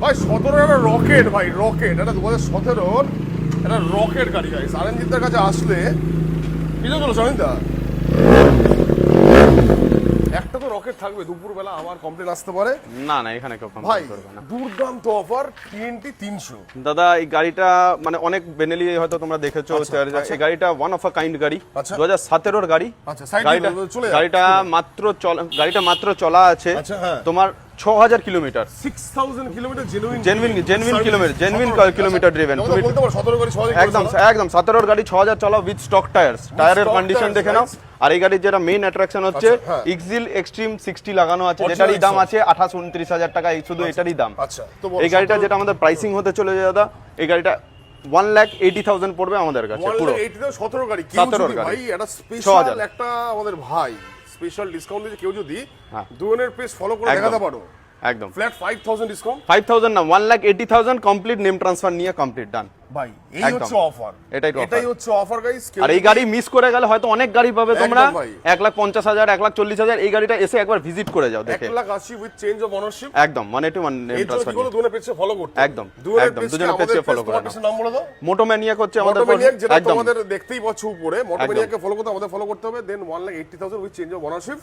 ভাই 17 একটা রকেট, ভাই রকেট, এটা 2017 একটা রকেট গাড়ি গাইস। আনন্দদার কাছে আসলে কি চলো সনিন্দা, একটা তো রকেট থাকবে, দুপুরবেলা আমার কমপ্লেন আসতে পারে না না, এখানে কেউ ভাই। কমপ্লেন করবে না। দুর্দান্ত অফার, TNT 300। দাদা এই গাড়িটা মানে অনেক বেনেলি হয়তো তোমরা দেখেছো, এই গাড়িটা ওয়ান অফ আ কাইন্ড গাড়ি, আচ্ছা। 2017 গাড়ি। আচ্ছা, সাইড গাড়িটা চলে যাও। গাড়িটা মাত্র চলা আছে আচ্ছা, হ্যাঁ। তোমার 6000 kilometre, 6000 kilometre genuine kilometre driven. তুমি বলতে পারো 17 গাড়ি 6 একদম 17 গাড়ি 6000 চলা উইথ স্টক টায়ারস, টায়ারের stock কন্ডিশন tires, দেখে নাও। right? আর এই গাড়ির যেটা মেইন অ্যাট্রাকশন হচ্ছে আচ্ছা, হ্যাঁ। এক্সিল এক্সট্রিম 60 লাগানো আছে, Original যেটারই দাম exhaust। আছে 28-29 টাকা, এই শুধু এটারই দাম। আচ্ছা, তো বলো, এই গাড়িটা 17 যেটা আমাদের প্রাইসিং হতে চলেছে দাদা, এই গাড়িটা 1,80,000 পড়বে আমাদের কাছে পুরো। 17 গাড়ি, কেউ 17 যদি গাড়ি। ভাই এটা 6000 স্পেশাল একটা আমাদের ভাই স্পেশাল ডিসকাউন্ট দিয়েছে, কেউ যদি হ্যাঁ। দুজনের পেজ ফলো করে একদম। দেখাতে পারো, একদম ফ্ল্যাট 5000 ডিসকাউন্ট 5000 না, 1,80,000 কমপ্লিট নেম ট্রান্সফার নিয়ে কমপ্লিট ডান। ভাই। এই একদম। হচ্ছে অফার, এটাই তো offer। এটাই হচ্ছে অফার গাইস। আর এই গাড়ি মিস করে গেলে হয়তো অনেক গাড়ি পাবে তোমরা, একদম ভাই। 1,50,000 1,40,000। এই গাড়িটা এসে একবার ভিজিট করে যাও দেখে। 1,80,000 উইথ চেঞ্জ অফ ওনারশিপ। একদম 1 নেম এই জন্য ট্রান্সফার। কি করো, দুজনের পেজে ফলো করতে হবে। একদম, দুজনের একদম, page কে দুজনের page কে আমাদের follow page, করে তোমার নাও। page এর নাম বলে দাও। মোটোম্যানিয়াক হচ্ছে আমাদের মোটোম্যানিয়াক, যেটা একদম তোমাদের দেখতেই পাচ্ছ উপরে, মোটোম্যানিয়াকে ফলো করতে আমাদের ফলো করতে হবে, দেন 1,80,000 উইথ চেঞ্জ অফ ওনারশিপ।